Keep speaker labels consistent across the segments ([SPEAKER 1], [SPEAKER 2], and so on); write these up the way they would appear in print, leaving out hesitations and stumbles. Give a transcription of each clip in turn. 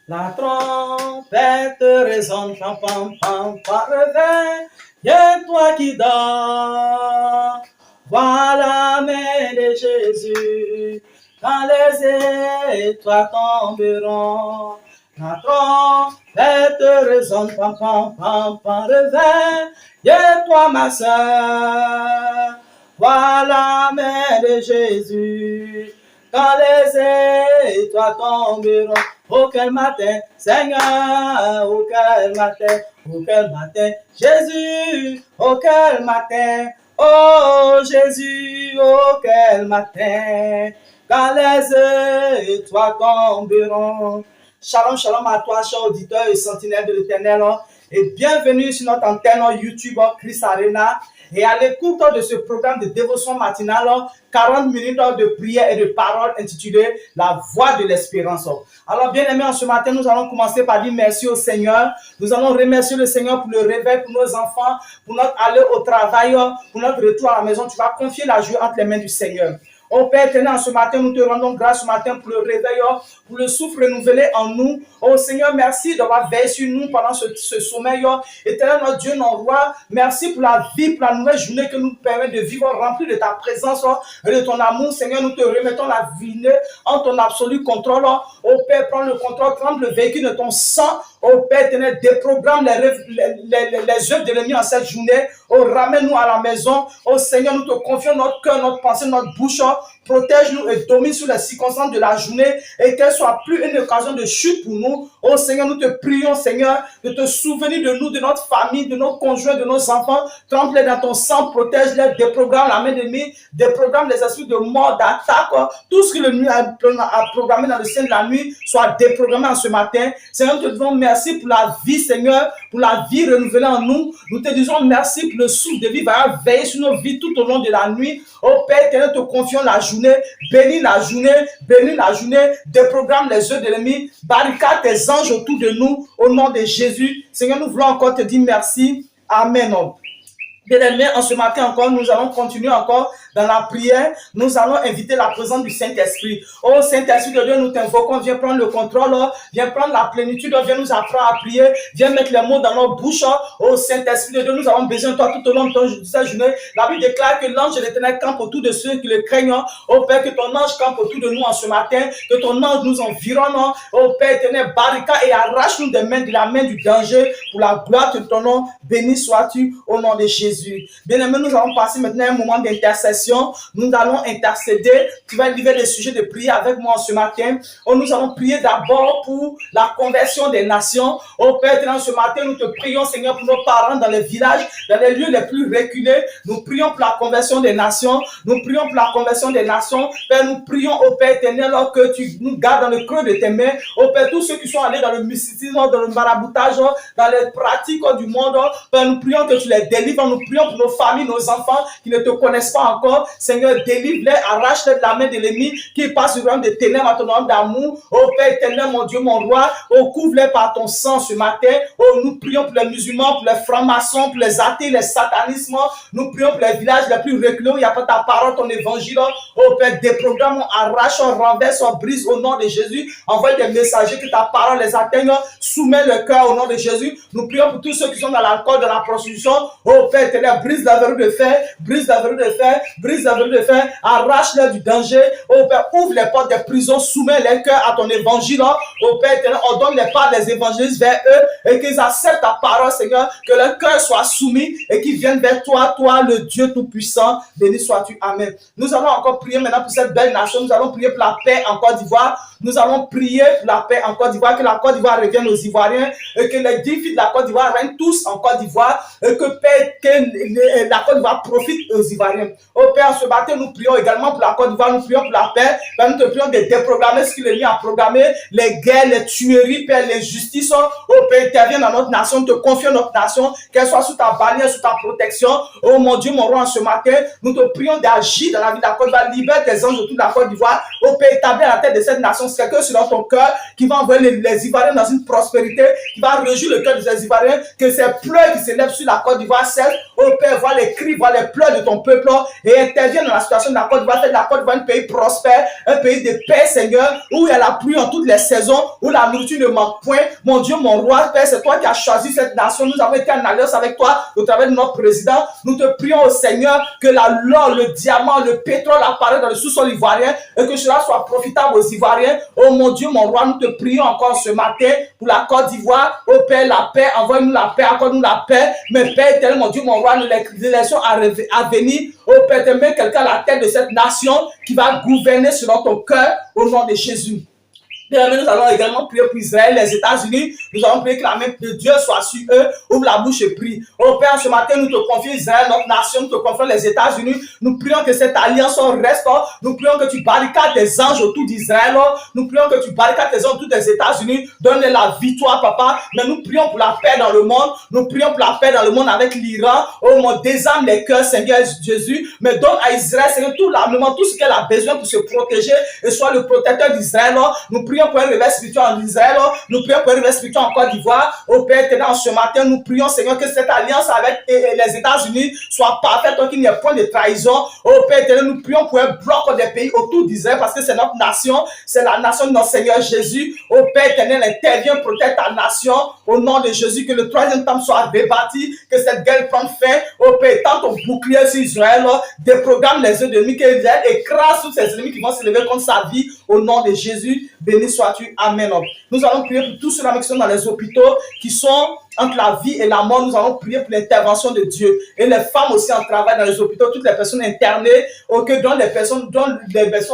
[SPEAKER 1] La trompette résonne, pam, pam, pam, par refrain, et toi qui dors, vois la main de Jésus, quand les étoiles tomberont. La trompette résonne, pam, pam, pam, par refrain, et toi ma sœur, vois la main de Jésus, quand les étoiles tomberont. Oh quel matin, Seigneur, oh quel matin, Jésus, oh quel matin, oh Jésus, oh quel matin, quand les étoiles tomberont. Shalom, shalom à toi, cher auditeur et sentinelle de l'Éternel, et bienvenue sur notre antenne YouTube Christ Arena. Et à l'écoute de ce programme de dévotion matinale, 40 minutes de prière et de parole intitulé La Voix de l'Espérance. Alors, bien aimés, ce matin, nous allons commencer par dire merci au Seigneur. Nous allons remercier le Seigneur pour le réveil, pour nos enfants, pour notre aller au travail, pour notre retour à la maison. Tu vas confier la joie entre les mains du Seigneur. Oh Père éternel, ce matin, nous te rendons grâce ce matin pour le réveil, pour le souffle renouvelé en nous. Oh Seigneur, merci d'avoir veillé sur nous pendant ce sommeil. Éternel, notre Dieu, notre roi, merci pour la vie, pour la nouvelle journée que nous permet de vivre remplie de ta présence et de ton amour. Seigneur, nous te remettons la vie en ton absolu contrôle. Oh Père, prends le contrôle, prends le véhicule de ton sang. Oh Père éternel, déprogramme les œuvres de l'ennemi en cette journée. Oh, ramène-nous à la maison. Oh Seigneur, nous te confions notre cœur, notre pensée, notre bouche. Protège-nous et domine sur les circonstances de la journée et qu'elle soit plus une occasion de chute pour nous. Oh Seigneur, nous te prions, Seigneur, de te souvenir de nous, de notre famille, de nos conjoints, de nos enfants. Trempe-les dans ton sang, protège-les, déprogramme la main ennemie, déprogramme les esprits de mort, d'attaque. Tout ce que le nuit a programmé dans le ciel de la nuit soit déprogrammé en ce matin. Seigneur, nous te disons merci pour la vie, Seigneur, pour la vie renouvelée en nous. Nous te disons merci pour le souffle de vie va veiller sur nos vies tout au long de la nuit. Oh Père, nous te confions la journée, bénis la journée, déprogramme les œuvres de l'ennemi, barricade tes anges autour de nous, au nom de Jésus. Seigneur, nous voulons encore te dire merci. Amen. Bien-aimés, en ce matin encore, nous allons continuer encore dans la prière. Nous allons inviter la présence du Saint-Esprit. Oh Saint-Esprit de Dieu, nous t'invoquons, viens prendre le contrôle, viens prendre la plénitude, viens nous apprendre à prier, viens mettre les mots dans nos bouches. Oh Saint-Esprit de Dieu, nous avons besoin de toi tout au long de cette journée. La Bible déclare que l'ange de l'Éternel campe autour de ceux qui le craignent. Oh Père, que ton ange campe autour de nous en ce matin, que ton ange nous environne. Oh Père éternel, barricade et arrache-nous de la main du danger pour la gloire de ton nom. Béni sois-tu au nom de Jésus. Bien-aimés, nous allons passer maintenant un moment d'intercession. Nous allons intercéder. Tu vas livrer des sujets de prière avec moi ce matin. Oh, nous allons prier d'abord pour la conversion des nations. Oh Père, ce matin, nous te prions, Seigneur, pour nos parents dans les villages, dans les lieux les plus reculés. Nous prions pour la conversion des nations. Nous prions pour la conversion des nations. Père, nous prions, oh Père éternel, que tu nous gardes dans le creux de tes mains. Oh Père, tous ceux qui sont allés dans le mysticisme, dans le maraboutage, dans les pratiques du monde, Père, nous prions que tu les délivres. Nous prions pour nos familles, nos enfants qui ne te connaissent pas encore. Seigneur, délivre-les, arrache-les de la main de l'ennemi qui passe sur le royaume des ténèbres à ton nom d'amour. Oh Père éternel, mon Dieu, mon roi, oh couvre-les par ton sang ce matin. Oh, nous prions pour les musulmans, pour les francs-maçons, pour les athées, les satanismes. Nous prions pour les villages les plus reculés où il n'y a pas ta parole, ton évangile. Oh Père, déprogramme, on arrache, on renverse, on brise au nom de Jésus. Envoie des messagers que ta parole les atteigne. Soumets le cœur au nom de Jésus. Nous prions pour tous ceux qui sont dans l'alcool, dans la prostitution. Oh Père éternel, brise la verrue de fer, brise la verrue de fer, brise la verrue de fer, arrache-les du danger. Oh Père, ouvre les portes des prisons, soumets les cœurs à ton évangile. Oh Père éternel, ordonne les pas des évangélistes vers eux et qu'ils acceptent ta parole, Seigneur, que leur cœur soit soumis et qu'ils viennent vers toi, toi, le Dieu Tout-Puissant. Béni sois-tu. Amen. Nous allons encore prier maintenant pour cette belle nation. Nous allons prier pour la paix en Côte d'Ivoire. Nous allons prier pour la paix en Côte d'Ivoire, que la Côte d'Ivoire revienne aux Ivoiriens et que les 10 filles de la Côte d'Ivoire règnent tous en Côte d'Ivoire et que la Côte d'Ivoire profite aux Ivoiriens. Au Père, ce matin, nous prions également pour la Côte d'Ivoire, nous prions pour la paix. Père, nous te prions de déprogrammer ce qu'il est mis à programmer, les guerres, les tueries, Père, l'injustice. Oh Père, interviens dans notre nation, te confions notre nation, qu'elle soit sous ta bannière, sous ta protection. Oh mon Dieu, mon roi, ce matin, nous te prions d'agir dans la vie de la Côte d'Ivoire, libère tes anges autour de la Côte d'Ivoire. Oh Père, établis à la tête de cette nation nation. C'est quelqu'un sur ton cœur qui va envoyer les Ivoiriens dans une prospérité, qui va réjouir le cœur des Ivoiriens, que ces pleurs qui s'élèvent sur la Côte d'Ivoire cessent. Oh Père, vois les cris, vois les pleurs de ton peuple et interviens dans la situation de la Côte d'Ivoire. Fais de la Côte d'Ivoire un pays prospère, un pays de paix, Seigneur, où il y a la pluie en toutes les saisons, où la nourriture ne manque point. Mon Dieu, mon roi, Père, c'est toi qui as choisi cette nation. Nous avons été en alliance avec toi au travers de notre président. Nous te prions au Seigneur que l'or, le diamant, le pétrole apparaissent dans le sous-sol ivoirien et que cela soit profitable aux Ivoiriens. Oh mon Dieu, mon roi, nous te prions encore ce matin pour la Côte d'Ivoire. Oh Père, la paix, envoie-nous la paix, accorde-nous la paix. Mais Père éternel, mon Dieu, mon roi, nous les élections à venir. Oh Père, te mets quelqu'un à la tête de cette nation qui va gouverner selon ton cœur au nom de Jésus. Bien, nous allons également prier pour Israël, les États-Unis. Nous allons prier que la main de Dieu soit sur eux. Ouvre la bouche et prie. Oh Père, ce matin, nous te confions Israël, notre nation. Nous te confions les États-Unis. Nous prions que cette alliance reste. Nous prions que tu barricades tes anges autour d'Israël. Nous prions que tu barricades tes anges autour des États-Unis. Donne-les la victoire, papa. Mais nous prions pour la paix dans le monde. Nous prions pour la paix dans le monde avec l'Iran. Oh mon, désarme les cœurs, Seigneur Jésus. Mais donne à Israël, Seigneur, tout l'armement, tout ce qu'elle a besoin pour se protéger et soit le protecteur d'Israël. Nous prions pour un réveil spirituel en Israël, nous prions pour un réveil spirituel en Côte d'Ivoire. Au Père éternel, ce matin, nous prions, Seigneur, que cette alliance avec les États-Unis soit parfaite, qu'il n'y ait point de trahison. Au Père éternel, nous prions pour un bloc des pays autour d'Israël, parce que c'est notre nation, c'est la nation de notre Seigneur Jésus. Au Père éternel, interviens, protège ta nation, au nom de Jésus, que le troisième temple soit rebâti, que cette guerre prenne fin. Au Père, tends ton bouclier sur Israël, déprogramme les ennemis, que Israël écrase tous ces ennemis qui vont se lever contre sa vie, au nom de Jésus. Béni sois-tu. Amen. Nous allons prier pour tous ceux-là qui sont dans les hôpitaux, qui sont entre la vie et la mort. Nous allons prier pour l'intervention de Dieu. Et les femmes aussi en travail dans les hôpitaux, toutes les personnes internées, dont les personnes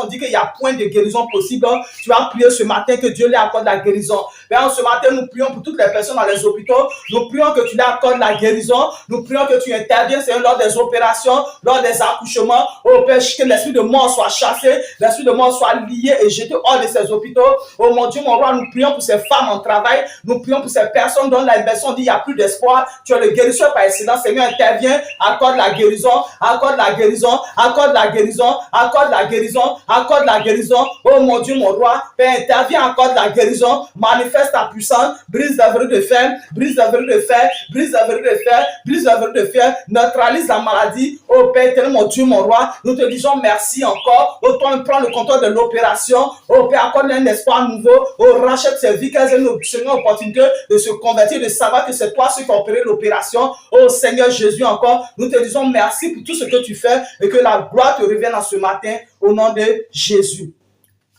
[SPEAKER 1] disent qu'il n'y a point de guérison possible. Tu vas prier ce matin que Dieu leur accorde la guérison. Père, ce matin, nous prions pour toutes les personnes dans les hôpitaux. Nous prions que tu leur accordes la guérison. Nous prions que tu interviennes, Seigneur, lors des opérations, lors des accouchements. Oh Père, que l'esprit de mort soit chassé, l'esprit de mort soit lié et jeté hors de ces hôpitaux. Oh mon Dieu, mon roi, nous prions pour ces femmes en travail. Nous prions pour ces personnes dont la personne dit il n'y a plus d'espoir. Tu es le guérisseur par excellence. Seigneur, intervient, accorde la guérison, accorde la guérison, accorde la guérison, accorde la guérison, accorde la guérison. Oh mon Dieu, mon roi, Père, intervient, accorde la guérison, manifeste ta puissance, brise la verrue de fer, brise la verrue de fer, brise la verrue de fer, brise la verrue de fer, neutralise la maladie. Oh Père, mon Dieu, mon roi, nous te disons merci encore. Oh, toi, prends le contrôle de l'opération. Oh Père, accorde un espoir nouveau. Oh, rachète ces vies, qu'elles aient une opportunité de se convertir, de savoir que c'est toi qui as opéré l'opération. Oh Seigneur Jésus, encore, nous te disons merci pour tout ce que tu fais et que la gloire te revienne en ce matin au nom de Jésus.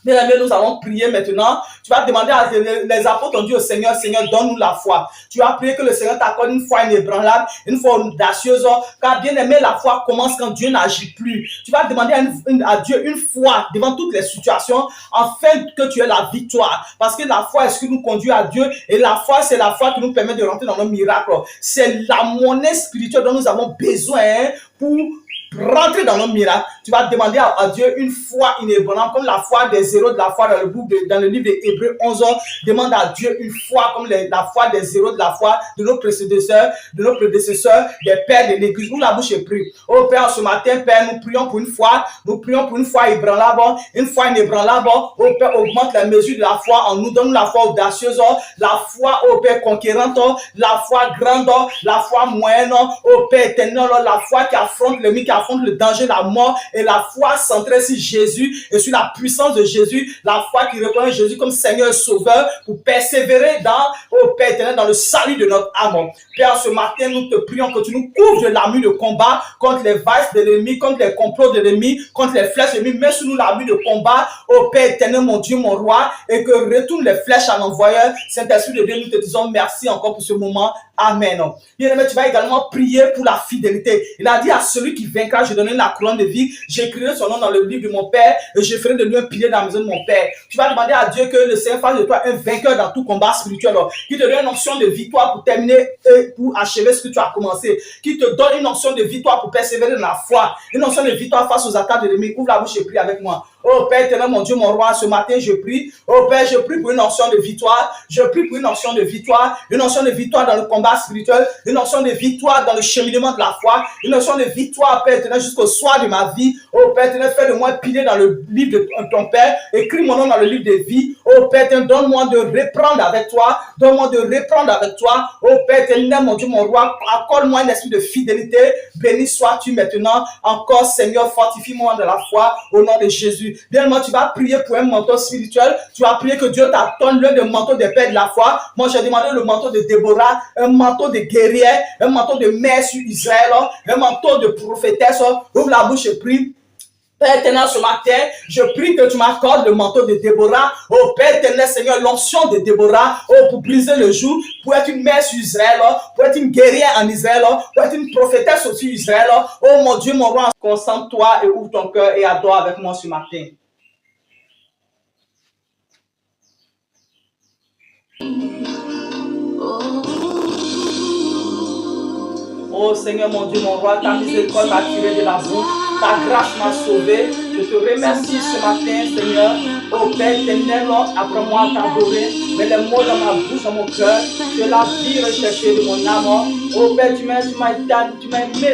[SPEAKER 1] Bien aimé, nous allons prier maintenant. Tu vas demander à les apôtres ont dit au Seigneur, Seigneur, donne-nous la foi. Tu vas prier que le Seigneur t'accorde une foi inébranlable, une foi audacieuse. Car bien aimé, la foi commence quand Dieu n'agit plus. Tu vas demander à Dieu une foi devant toutes les situations, afin que tu aies la victoire. Parce que la foi est ce qui nous conduit à Dieu. Et la foi, c'est la foi qui nous permet de rentrer dans nos miracles. C'est la monnaie spirituelle dont nous avons besoin pour rentrer dans nos miracles. Tu vas demander à Dieu une foi inébranlable, comme la foi des héros de la foi dans le livre d'Hébreux 11. Demande à Dieu une foi comme la foi des héros de la foi de nos prédécesseurs, des pères de l'église. Ouvre la bouche et prie. Oh Père, ce matin, Père, nous prions pour une foi. Nous prions pour une foi inébranlable, une foi inébranlable. Oh Père, augmente la mesure de la foi en nous. Donne la foi audacieuse, la foi, oh Père, conquérante, la foi grande, la foi moyenne, oh Père éternel, la foi qui affronte l'ennemi, qui affronte le danger, la mort, et la foi centrée sur Jésus et sur la puissance de Jésus, la foi qui reconnaît Jésus comme Seigneur et Sauveur pour persévérer au Père éternel, dans le salut de notre âme. Père, ce matin, nous te prions que tu nous couvres de l'armure de combat contre les vices de l'ennemi, contre les complots de l'ennemi, contre les flèches de l'ennemi. Mets sur nous l'armure de combat, au Père éternel, mon Dieu, mon roi, et que retourne les flèches à l'envoyeur. Saint-Esprit de Dieu, nous te disons merci encore pour ce moment. Amen. Bien-aimé, tu vas également prier pour la fidélité. Il a dit à celui qui vaincra, je donnerai la couronne de vie, j'écrirai son nom dans le livre de mon Père et je ferai de lui un pilier dans la maison de mon Père. Tu vas demander à Dieu que le Seigneur fasse de toi un vainqueur dans tout combat spirituel, qui te donne une option de victoire pour terminer et pour achever ce que tu as commencé, qui te donne une option de victoire pour persévérer dans la foi, une option de victoire face aux attaques de l'ennemi. Ouvre la bouche et prie avec moi. Oh Père éternel, mon Dieu, mon roi, ce matin, je prie. Oh Père, je prie pour une onction de victoire. Je prie pour une onction de victoire. Une onction de victoire dans le combat spirituel. Une onction de victoire dans le cheminement de la foi. Une onction de victoire, Père éternel, jusqu'au soir de ma vie. Oh Père éternel, fais de moi pilier dans le livre de ton Père. Écris mon nom dans le livre de vie. Oh Père éternel, donne-moi de reprendre avec toi. Donne-moi de reprendre avec toi. Oh Père éternel, mon Dieu, mon roi, accorde-moi un esprit de fidélité. Béni sois-tu maintenant. Encore, Seigneur, fortifie-moi de la foi au nom de Jésus. Bien, moi, tu vas prier pour un manteau spirituel. Tu vas prier que Dieu t'attende l'un des manteaux des pères de la foi. Moi, j'ai demandé le manteau de Déborah, un manteau de guerrière, un manteau de mère sur Israël, un manteau de prophétesse. Ouvre la bouche et prie. Père éternel, ce matin, je prie que tu m'accordes le manteau de Déborah. Oh Père éternel, Seigneur, l'onction de Déborah, oh, pour briser le joug, pour être une mère sur Israël, pour être une guerrière en Israël, pour être une prophétesse sur Israël. Oh mon Dieu, mon roi, concentre-toi et ouvre ton cœur et adore avec moi ce matin. Oh Seigneur, mon Dieu, mon roi, ta miséricorde m'a tiré de la boue. Ta grâce m'a sauvé. Je te remercie ce matin, Seigneur. Oh Père éternel, apprends-moi à t'adorer. Mets les mots dans ma bouche, dans mon cœur. Tu es la vie recherchée de mon âme. Oh Père, tu m'as aimé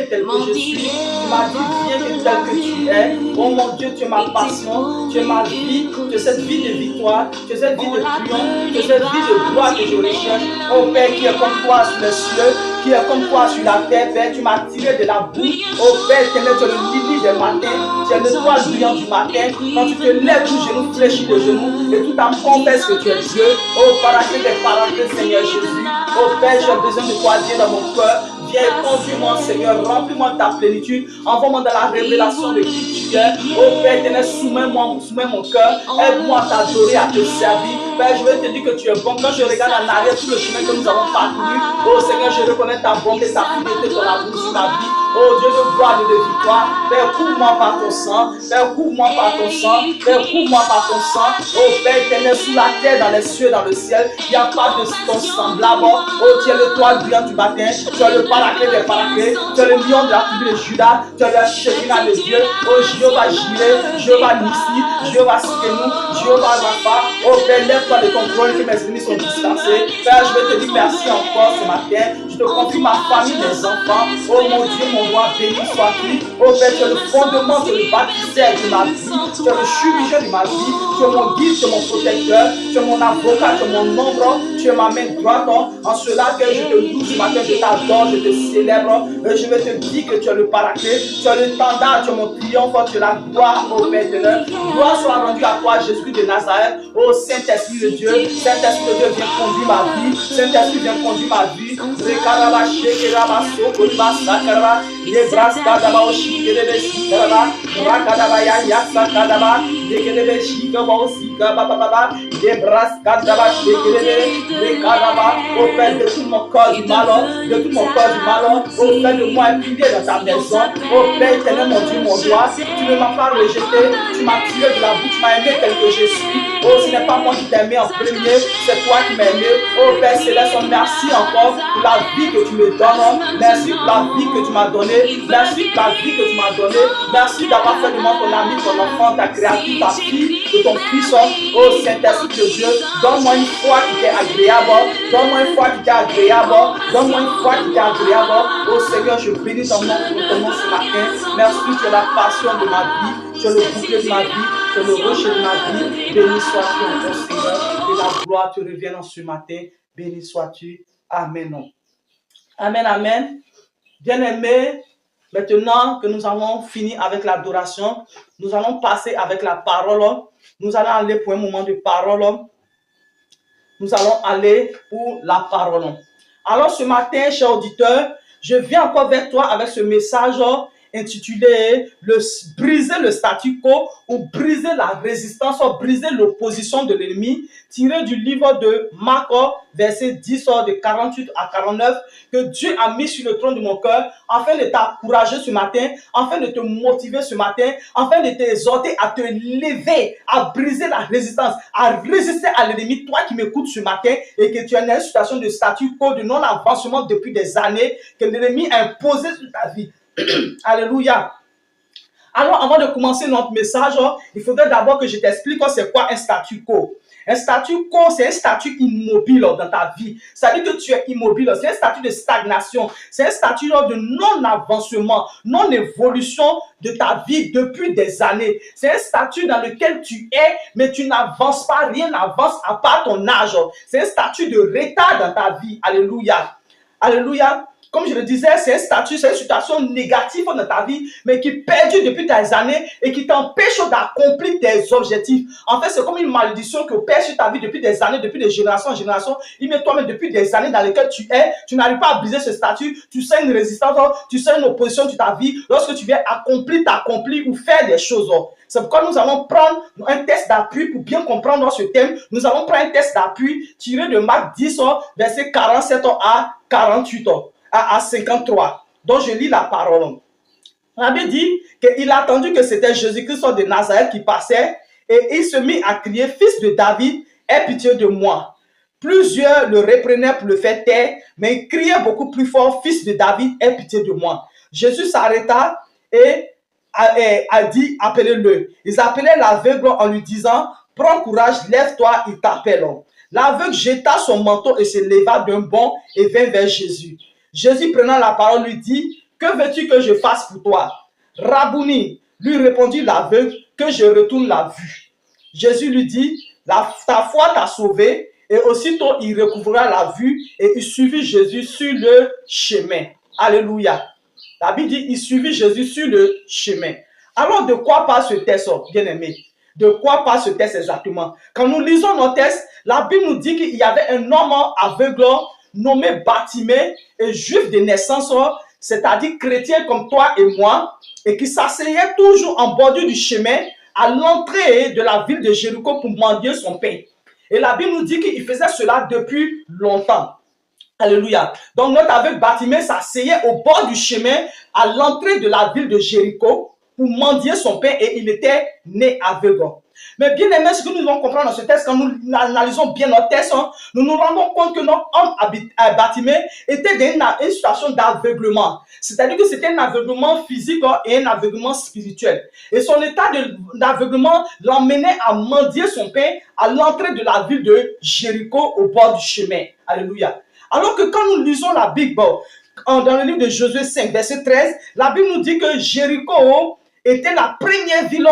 [SPEAKER 1] tel que je suis. Tu m'as dit, viens tel que tu es. Oh mon Dieu, tu es ma passion. Tu es ma vie. Tu es cette vie de victoire. Tu es cette vie de triomphe. Tu es cette vie de gloire que je recherche. Oh Père, qui est comme toi sur les cieux, qui est comme toi sur la terre, Père. Tu m'as tiré de la boue. Oh Père, tu es le lily des matins. Tu es l'étoile brillante du matin. Quand tu te lèves, tout genou fléchit de genoux. Et tout âme confesse que tu es Dieu. Oh, paraclet des paraclets, Seigneur Jésus. Oh Père, j'ai besoin de toi, Dieu, dans mon cœur. Viens et conduis-moi, Seigneur. Remplis-moi de ta plénitude. Envoie-moi dans la révélation de qui tu es. Oh Père éternel, soumets mon cœur. Aide-moi à t'adorer, à te servir. Père, je vais te dire que tu es bon. Quand je regarde en arrière tout le chemin que nous avons parcouru, oh Seigneur, je reconnais ta bonté, ta fidélité, ton amour sur ma vie. Oh Dieu de gloire et de victoire. Père, couvre-moi par ton sang. Père, couvre-moi par ton sang. Père, couvre-moi par ton sang. Oh Père éternel, sous la terre, dans les cieux, dans le ciel, il n'y a pas de ton semblable. Oh, tu es l'étoile brillante du matin. Tu es le paraclet des paraclets. Tu es le lion de la tribu de Judas. Tu es le Shekinah de Dieu. Oh, Jéhovah Jireh, Jéhovah Nissi, Jéhovah Sikenu, Jéhovah Rapha. Oh Père, lève-toi de ton trône que mes ennemis sont distancés. Père, je vais te dire merci encore ce matin. Je te confie ma famille, mes enfants. Oh mon Dieu, mon roi, béni sois-tu. Oh Père, tu es le fondement, tu es le bâtisseur de ma vie. Tu es le chirurgien de ma vie. Tu es mon guide, tu es mon protecteur. Tu es mon avocat, tu es mon ombre. Tu es ma main droite. En cela que je te loue ce matin, je t'adore, je te célèbre. Et je vais te dire que tu es le paraclet. Tu es le standard, tu es mon triomphe, tu es la gloire, oh Père éternel. Gloire soit rendue à toi, Jésus de Nazareth. Oh Saint-Esprit de Dieu. Saint-Esprit de Dieu, viens conduire ma vie. Saint-Esprit, viens conduire ma vie. Rekaraba, shekeraba, sokoraba, sakaraba. Nebraska daba oshikebe sikaba. Rakadaba ya yasakadaba. Nekedebe shikaba osikaba baba. Nebraska daba shekerebe. Rekaraba. Au Père de tout mon corps du malheur. De tout mon corps du malheur. Au Père de moi un pilier dans ta maison. Au Père éternel, mon Dieu, mon roi. Tu ne m'as pas rejeté. Tu m'as tiré de la boue. Tu m'as aimé tel que je suis. Oh, ce n'est pas moi qui t'ai aimé en premier. C'est toi qui m'as aimé. Oh Père céleste, merci encore pour la vie que tu me donnes. Merci pour la vie que tu m'as donnée. Merci pour la vie que tu m'as donnée. Merci d'avoir fait de moi ton ami, ton enfant, ta créature, ta fille, de ton fils. Oh Saint-Esprit de Dieu, donne-moi une foi qui t'est agréable. Donne-moi une foi qui t'est agréable. Donne-moi une foi qui t'est agréable. Oh Seigneur, je bénis ton nom pour ton nom ce matin. Merci, tu es la passion de ma vie. Tu es le bouclier de ma vie. Tu es le rocher de ma vie. Béni sois-tu, mon Seigneur. Que la gloire te revienne en ce matin. Béni sois-tu. Amen. Amen, amen. Bien-aimés, maintenant que nous avons fini avec l'adoration, nous allons passer avec la parole. Nous allons aller pour un moment de parole. Nous allons aller pour la parole. Alors ce matin, chers auditeurs, je viens encore vers toi avec ce message intitulé briser le statu quo ou briser la résistance ou briser l'opposition de l'ennemi, tiré du livre de Marc, verset 10 de 48 à 49, que Dieu a mis sur le trône de mon cœur afin de t'encourager ce matin, afin de te motiver ce matin, afin de t'exhorter à te lever, à briser la résistance, à résister à l'ennemi, toi qui m'écoutes ce matin et que tu es dans une situation de statu quo, de non-avancement depuis des années, que l'ennemi a imposé sur ta vie. Alléluia. Alors, avant de commencer notre message, il faudrait d'abord que je t'explique c'est quoi un statu quo. Un statu quo, c'est un statut immobile dans ta vie. Ça veut dire que tu es immobile. C'est un statut de stagnation. C'est un statut de non-avancement, non-évolution de ta vie depuis des années. C'est un statut dans lequel tu es, mais tu n'avances pas. Rien n'avance à part ton âge. C'est un statut de retard dans ta vie. Alléluia. Alléluia. Comme je le disais, c'est un statut, c'est une situation négative dans ta vie, mais qui perdure depuis des années et qui t'empêche d'accomplir tes objectifs. En fait, c'est comme une malédiction que pèse sur ta vie depuis des années, depuis des générations en génération. Il met toi-même depuis des années dans lesquelles tu es, tu n'arrives pas à briser ce statut, tu sens une résistance, tu sens une opposition de ta vie lorsque tu viens t'accomplir ou faire des choses. C'est pourquoi nous allons prendre un test d'appui pour bien comprendre ce thème. Nous allons prendre un test d'appui tiré de Marc 10, verset 47 à 48. À 53. Donc, je lis la parole. La Bible dit qu'il a entendu que c'était Jésus-Christ de Nazareth qui passait et il se mit à crier, fils de David, aie pitié de moi. Plusieurs le reprenaient pour le faire taire, mais il criait beaucoup plus fort, fils de David, aie pitié de moi. Jésus s'arrêta et a dit, appelez-le. Ils appelaient l'aveugle en lui disant, prends courage, lève-toi, il t'appelle. L'aveugle jeta son manteau et se leva d'un bond et vint vers Jésus. Jésus prenant la parole lui dit, que veux-tu que je fasse pour toi? Rabouni, lui répondit l'aveugle, que je retourne la vue. Jésus lui dit, ta foi t'a sauvé, et aussitôt il recouvrira la vue et il suivit Jésus sur le chemin. Alléluia. La Bible dit, il suivit Jésus sur le chemin. Alors de quoi parle ce texte, bien-aimé? De quoi parle ce texte exactement? Quand nous lisons nos textes, la Bible nous dit qu'il y avait un homme aveugle nommé Bartimée, et juif de naissance, c'est-à-dire chrétien comme toi et moi, et qui s'asseyait toujours en bordure du chemin à l'entrée de la ville de Jéricho pour mendier son pain. Et la Bible nous dit qu'il faisait cela depuis longtemps. Alléluia. Donc notre aveugle Bartimée s'asseyait au bord du chemin à l'entrée de la ville de Jéricho pour mendier son pain et il était né aveugle. Mais bien aimé, ce que nous devons comprendre dans ce texte, quand nous analysons bien notre texte, nous nous rendons compte que notre homme Bartimée était dans une situation d'aveuglement. C'est-à-dire que c'était un aveuglement physique et un aveuglement spirituel. Et son état d'aveuglement l'emmenait à mendier son pain à l'entrée de la ville de Jéricho au bord du chemin. Alléluia. Alors que quand nous lisons la Bible, dans le livre de Josué 5, verset 13, la Bible nous dit que Jéricho était la première ville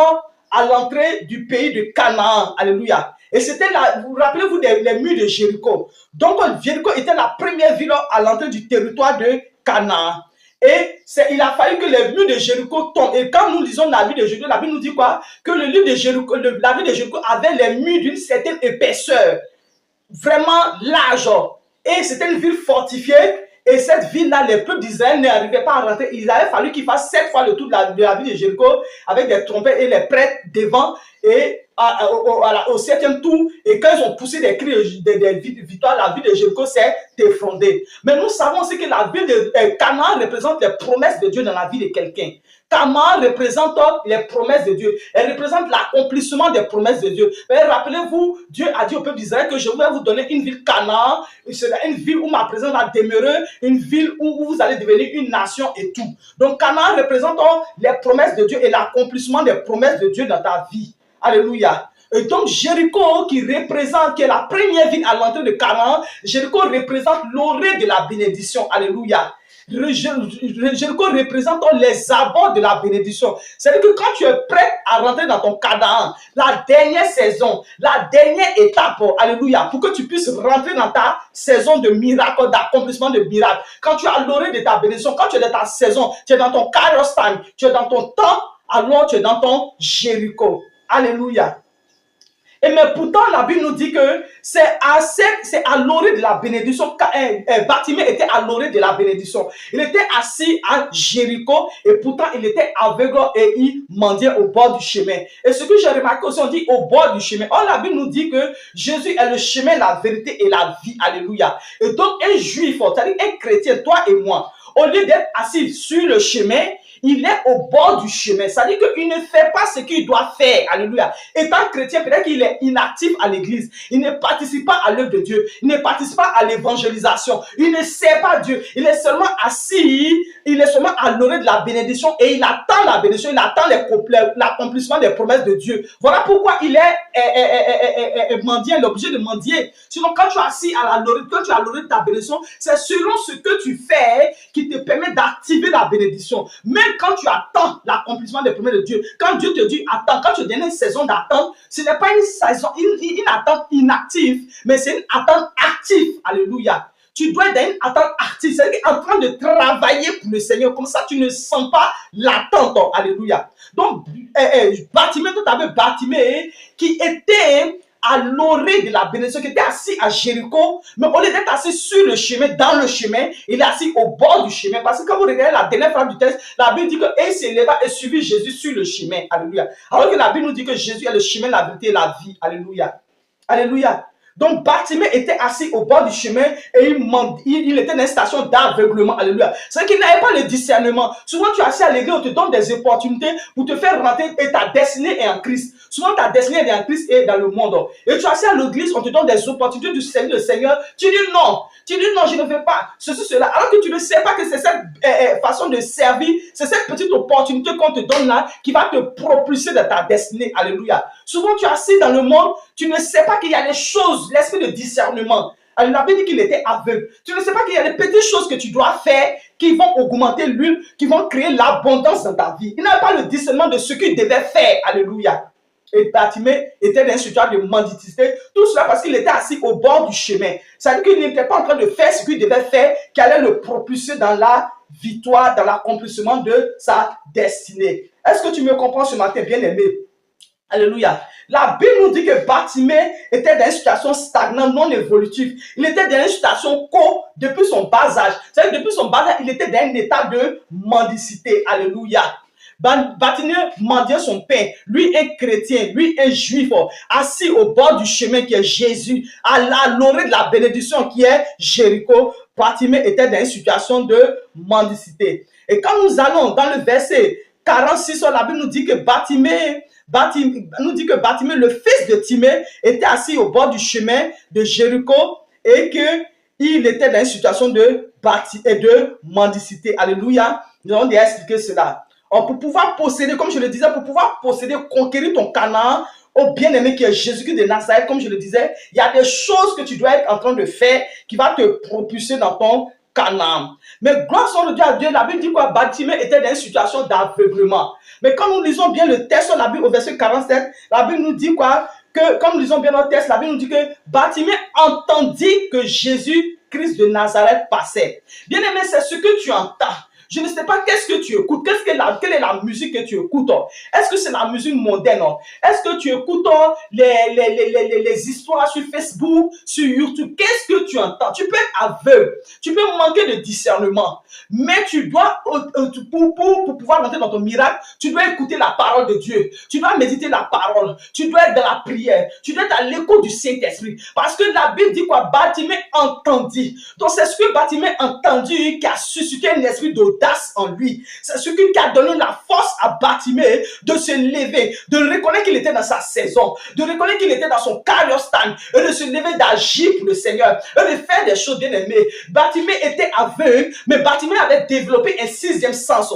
[SPEAKER 1] à l'entrée du pays de Canaan. Alléluia. Et c'était là, vous rappelez-vous des murs de Jéricho. Donc, Jéricho était la première ville à l'entrée du territoire de Canaan. Et il a fallu que les murs de Jéricho tombent. Et quand nous lisons la ville de Jéricho, la Bible nous dit quoi? Que le livre de Jéricho, la ville de Jéricho avait les murs d'une certaine épaisseur. Vraiment large. Et c'était une ville fortifiée. Et cette ville-là, les peuples d'Israël n'arrivaient pas à rentrer. Il avait fallu qu'ils fassent 7 fois le tour de la ville de Jéricho avec des trompettes et les prêtres devant. Et au 7e tour, et quand ils ont poussé des cris de victoire, la ville de Jéricho s'est effondrée. Mais nous savons aussi que la ville de Canaan représente les promesses de Dieu dans la vie de quelqu'un. Canaan représente les promesses de Dieu. Elle représente l'accomplissement des promesses de Dieu. Rappelez-vous, Dieu a dit au peuple d'Israël que je vais vous donner une ville Canaan. C'est une ville où ma présence va demeurer, une ville où vous allez devenir une nation et tout. Donc Canaan représente les promesses de Dieu et l'accomplissement des promesses de Dieu dans ta vie. Alléluia. Et donc Jéricho qui est la première ville à l'entrée de Canaan, Jéricho représente l'orée de la bénédiction. Alléluia. Jéricho représente les abords de la bénédiction. C'est-à-dire que quand tu es prêt à rentrer dans ton Canaan, la dernière saison, la dernière étape, alléluia, pour que tu puisses rentrer dans ta saison de miracle, d'accomplissement de miracle. Quand tu as l'orée de ta bénédiction, quand tu es dans ta saison, tu es dans ton Kairos time, tu es dans ton temps, alors tu es dans ton Jéricho. Alléluia. Et mais pourtant, la Bible nous dit que c'est à l'orée de la bénédiction. Bartimée était à l'orée de la bénédiction. Il était assis à Jéricho et pourtant il était aveugle et il mendiait au bord du chemin. Et ce que j'ai remarqué aussi, on dit au bord du chemin. Or, la Bible nous dit que Jésus est le chemin, la vérité et la vie. Alléluia. Et donc, un juif, c'est-à-dire un chrétien, toi et moi, au lieu d'être assis sur le chemin, il est au bord du chemin. Ça veut dire qu'il ne fait pas ce qu'il doit faire. Alléluia. Étant chrétien, peut-être qu'il est inactif à l'église. Il ne participe pas à l'œuvre de Dieu. Il ne participe pas à l'évangélisation. Il ne sert pas Dieu. Il est seulement assis. Il est seulement à l'orée de la bénédiction et il attend la bénédiction. Il attend l'accomplissement des promesses de Dieu. Voilà pourquoi il est mendiant. Il est obligé de mendier. Sinon, quand tu es assis à l'orée, quand tu es à l'orée de ta bénédiction, c'est selon ce que tu fais qui te permet d'activer la bénédiction. Même quand tu attends l'accomplissement des promesses de Dieu, quand Dieu te dit attends, quand tu donnes une saison d'attente, ce n'est pas une saison, une attente inactive, mais c'est une attente active. Alléluia. Tu dois être dans une attente active, c'est-à-dire en train de travailler pour le Seigneur. Comme ça, tu ne sens pas l'attente. Alléluia. Donc, Bartimée, tout à fait Bartimée, qui était à l'orée de la bénédiction, qui était assis à Jéricho, mais au lieu d'être assis sur le chemin, dans le chemin, il est assis au bord du chemin. Parce que quand vous regardez la dernière phrase du texte, la Bible dit qu'il s'éleva et suivit Jésus sur le chemin. Alléluia. Alors que la Bible nous dit que Jésus est le chemin, la vérité et la vie. Alléluia. Alléluia. Donc, Bartimée était assis au bord du chemin et il était dans une station d'aveuglement. Alléluia. C'est qu'il n'avait pas le discernement. Souvent, tu es assis à l'église, on te donne des opportunités pour te faire rentrer et ta destinée est en Christ. Souvent, ta destinée est en Christ et dans le monde. Et tu es assis à l'église, on te donne des opportunités du Seigneur, le Seigneur. Tu dis non. Tu dis non, je ne veux pas. Ceci, cela. Alors que tu ne sais pas que c'est cette façon de servir, c'est cette petite opportunité qu'on te donne là qui va te propulser dans ta destinée. Alléluia. Souvent, tu es assis dans le monde, tu ne sais pas qu'il y a des choses, l'esprit de discernement. Alors, il a dit qu'il était aveugle. Tu ne sais pas qu'il y a des petites choses que tu dois faire qui vont augmenter l'huile, qui vont créer l'abondance dans ta vie. Il n'avait pas le discernement de ce qu'il devait faire. Alléluia. Et Bartimée était dans une situation de mendicité. Tout cela parce qu'il était assis au bord du chemin. Ça veut dire qu'il n'était pas en train de faire ce qu'il devait faire, qui allait le propulser dans la victoire, dans l'accomplissement de sa destinée. Est-ce que tu me comprends ce matin, bien-aimé? Alléluia. La Bible nous dit que Bartimée était dans une situation stagnante, non évolutive. Il était dans une situation depuis son bas âge. C'est-à-dire que depuis son bas âge, il était dans un état de mendicité. Alléluia. Bartimée mendiait son pain. Lui, un chrétien, lui, un juif, assis au bord du chemin qui est Jésus, à l'orée de la bénédiction qui est Jéricho. Bartimée était dans une situation de mendicité. Et quand nous allons dans le verset 46, la Bible nous dit que Bartimée, le fils de Timée, était assis au bord du chemin de Jéricho et qu'il était dans une situation de mendicité. Alléluia. Nous allons déjà expliquer cela. Alors, pour pouvoir posséder, comme je le disais, pour pouvoir posséder, conquérir ton Canaan, au bien-aimé qui est Jésus-Christ de Nazareth, comme je le disais, il y a des choses que tu dois être en train de faire qui va te propulser dans ton Canaan. Mais grâce à Dieu, la Bible dit quoi? Bartimée était dans une situation d'aveuglement. Mais quand nous lisons bien le texte, la Bible au verset 47, la Bible nous dit quoi? Que quand nous lisons bien notre texte, la Bible nous dit que Bartimée entendit que Jésus-Christ de Nazareth passait. Bien-aimé, c'est ce que tu entends. Je ne sais pas qu'est-ce que tu écoutes, quelle est la musique que tu écoutes. Est-ce que c'est la musique moderne? Est-ce que tu écoutes les histoires sur Facebook, sur YouTube? Qu'est-ce que tu entends? Tu peux être aveugle, tu peux manquer de discernement, mais tu dois, pour pouvoir rentrer dans ton miracle, tu dois écouter la parole de Dieu, tu dois méditer la parole, tu dois être dans la prière, tu dois être à l'écoute du Saint-Esprit, parce que la Bible dit quoi? Bartimée entendit. Donc c'est ce que Bartimée entendu qui a suscité un esprit d'audace en lui. C'est ce qui a donné la force à Bartimée de se lever, de reconnaître qu'il était dans sa saison, de reconnaître qu'il était dans son carrière-stand, et de se lever, d'agir pour le Seigneur, et de faire des choses bien aimées. Bartimée était aveugle, mais Bartimée avait développé un sixième sens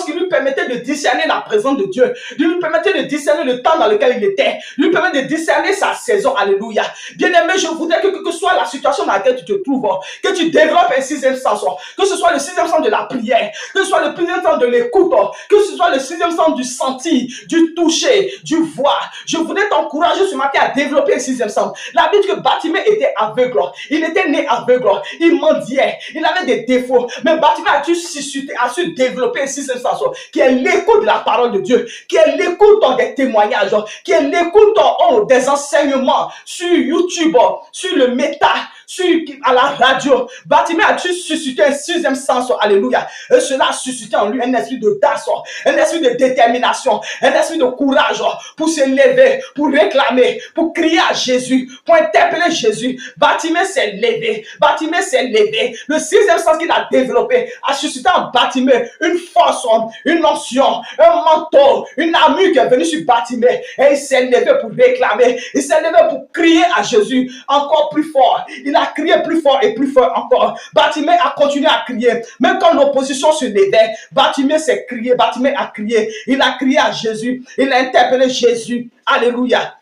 [SPEAKER 1] qui lui permettait de discerner la présence de Dieu, lui permettait de discerner le temps dans lequel il était, lui permettait de discerner sa saison. Alléluia. Bien aimé, je voudrais que ce soit la situation dans laquelle tu te trouves, que tu développes un sixième sens, que ce soit le sixième sens de la prière, que ce soit le sixième sens de l'écoute, que ce soit le sixième sens du sentir, du toucher, du voir. Je voudrais t'encourager ce matin à développer un sixième sens. La Bible dit que Bartimée était aveugle, il était né aveugle, il mendiait, il avait des défauts, mais Bartimée a su développer un sixième sens qui est l'écoute de la parole de Dieu, qui est l'écoute des témoignages, qui est l'écoute des enseignements sur YouTube, sur le méta, à la radio. Bartimée a-tu suscité un sixième sens, alléluia. Et cela a suscité en lui un esprit d'audace, un esprit de détermination, un esprit de courage pour se lever, pour réclamer, pour crier à Jésus, pour interpeller Jésus. Bartimée s'est levé, Bartimée s'est levé. Le sixième sens qu'il a développé a suscité en Bartimée une force, une onction, un manteau, une armure qui est venue sur Bartimée. Et il s'est levé pour réclamer, il s'est levé pour crier à Jésus encore plus fort. Il a crié plus fort et plus fort encore. Bartimée a continué à crier. Même quand l'opposition se levait, Bartimée s'est crié, Bartimée a crié. Il a crié à Jésus, il a interpellé Jésus. Alléluia.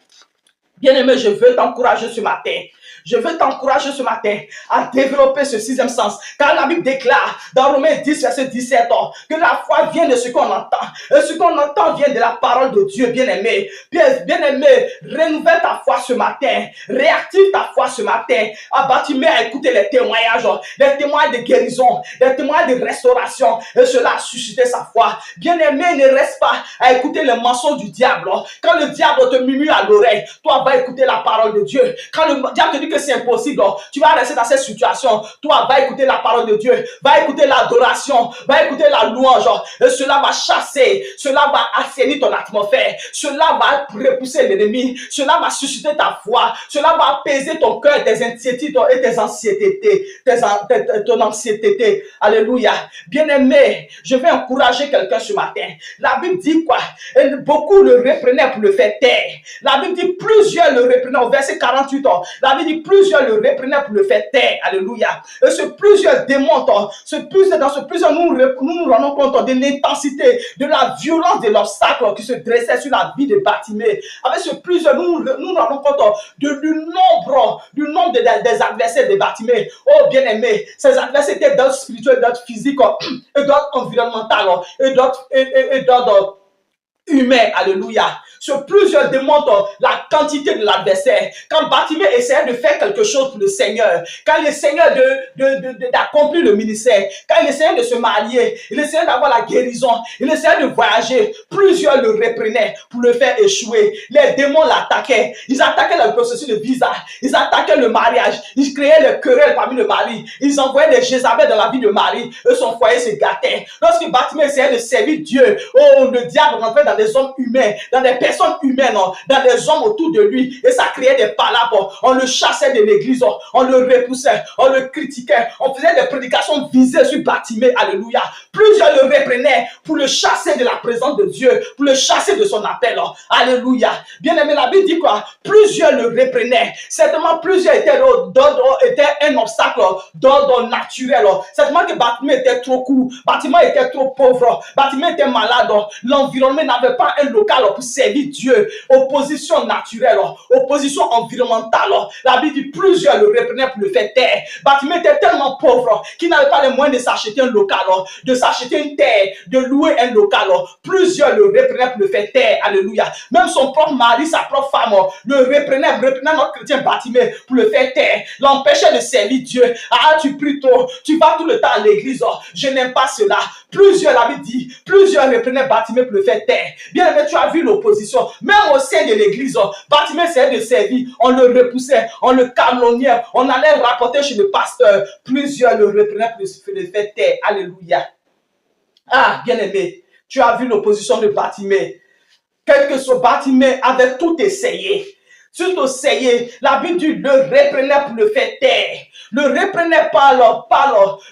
[SPEAKER 1] Bien-aimé, je veux t'encourager ce matin. Je veux t'encourager ce matin à développer ce sixième sens. Car la Bible déclare dans Romains 10, verset 17, que la foi vient de ce qu'on entend. Et ce qu'on entend vient de la parole de Dieu, bien-aimé. Bien-aimé, renouvelle ta foi ce matin. Réactive ta foi ce matin. Bartimée à écouter les témoignages de guérison, les témoignages de restauration. Et cela a suscité sa foi. Bien-aimé, ne reste pas à écouter les mensonges du diable. Quand le diable te murmure à l'oreille, toi va écouter la parole de Dieu. Quand le diable te dit que c'est impossible, tu vas rester dans cette situation. Toi, va écouter la parole de Dieu, va écouter l'adoration, va écouter la louange. Et cela va chasser, cela va assainir ton atmosphère, cela va repousser l'ennemi, cela va susciter ta foi, cela va apaiser ton cœur, tes inquiétudes et tes anxiétés, ton anxiété. Alléluia. Bien-aimé, je vais encourager quelqu'un ce matin. La Bible dit quoi? Beaucoup le reprenaient pour le faire taire. La Bible dit plusieurs le reprenaient au verset 48. La Bible dit plusieurs le reprenaient pour le faire taire. Alléluia. Et ce plusieurs démontrent, dans ce plusieurs, nous nous rendons compte de l'intensité, de la violence de l'obstacle qui se dressait sur la vie de Bartimée. Avec ce plusieurs, nous nous rendons compte du nombre des adversaires de Bartimée. Oh bien-aimé, ces adversaires étaient d'autres spirituels, d'autres physiques, et d'autres environnementaux, et d'autres humains. Alléluia. Ce plusieurs démontrent la quantité de l'adversaire. Quand Bartimée essayait de faire quelque chose pour le Seigneur, quand il essayait d'accomplir le ministère, quand il essayait de se marier, il essayait d'avoir la guérison, il essayait de voyager, plusieurs le reprenaient pour le faire échouer. Les démons l'attaquaient. Ils attaquaient le processus de visa, ils attaquaient le mariage, ils créaient les querelles parmi le mari, ils envoyaient des Jézabel dans la vie de Marie, et son foyer se gâtait. Lorsque Bartimée essayait de servir Dieu, oh, le diable rentrait dans des hommes humains, dans des personnes humaines, dans des hommes autour de lui, et ça créait des palabres. On le chassait de l'église, on le repoussait, on le critiquait, on faisait des prédications visées sur Bartimée. Alléluia. Plusieurs le reprenaient pour le chasser de la présence de Dieu, pour le chasser de son appel. Alléluia. Bien aimé, la Bible dit quoi? Plusieurs le reprenaient. Certainement plusieurs étaient un obstacle d'ordre naturel. Certainement que Bartimée était trop court, Bartimée était trop pauvre, Bartimée était malade, l'environnement n'avait pas un local pour servir Dieu. Opposition naturelle, opposition environnementale. La Bible dit plusieurs le reprenaient pour le faire taire. Bartimée était tellement pauvre qu'il n'avait pas les moyens de s'acheter un local, de s'acheter une terre, de louer un local. Plusieurs le reprenaient pour le faire taire. Alléluia. Même son propre mari, sa propre femme, le reprenait notre chrétien Bartimée pour le faire taire, l'empêchait de servir Dieu. Ah, tu pries trop, tu vas tout le temps à l'église. Je n'aime pas cela. Plusieurs, la Bible dit, plusieurs reprenaient Bartimée pour le faire taire. Bien aimé, tu as vu l'opposition. Même au sein de l'église, Bartimée essayait de servir. On le repoussait, on le calomniait, on allait rapporter chez le pasteur. Plusieurs le reprenaient pour le faire taire. Alléluia. Ah, bien aimé, tu as vu l'opposition de Bartimée. Quel que soit Bartimée avait tout essayé. Tout essayé, la Bible dit le reprenait pour le faire taire. Le reprenait par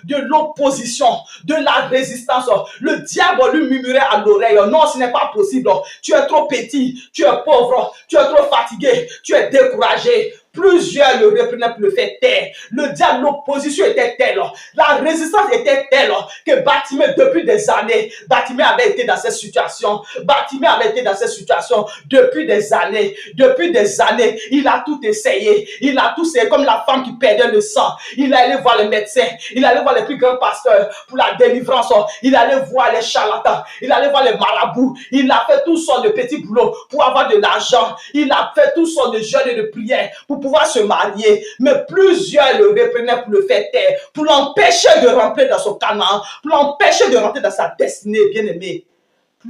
[SPEAKER 1] de l'opposition, de la résistance. Le diable lui murmurait à l'oreille, non, ce n'est pas possible. Tu es trop petit, tu es pauvre, tu es trop fatigué, tu es découragé. Plusieurs le reprenaient pour le faire taire. Le diable, l'opposition était telle, la résistance était telle que Bartimée, depuis des années, Bartimée avait été dans cette situation. Bartimée avait été dans cette situation depuis des années. Depuis des années, il a tout essayé. Il a tout essayé, comme la femme qui perdait le sang. Il allait voir les médecins, il allait voir les plus grands pasteurs pour la délivrance. Il allait voir les charlatans, il allait voir les marabouts. Il a fait tout sortes de petits boulots pour avoir de l'argent. Il a fait tout sortes de jeûnes et de prières pour pouvoir se marier, mais plusieurs le reprenaient pour le faire taire, pour l'empêcher de rentrer dans son Canaan, pour l'empêcher de rentrer dans sa destinée, bien-aimé.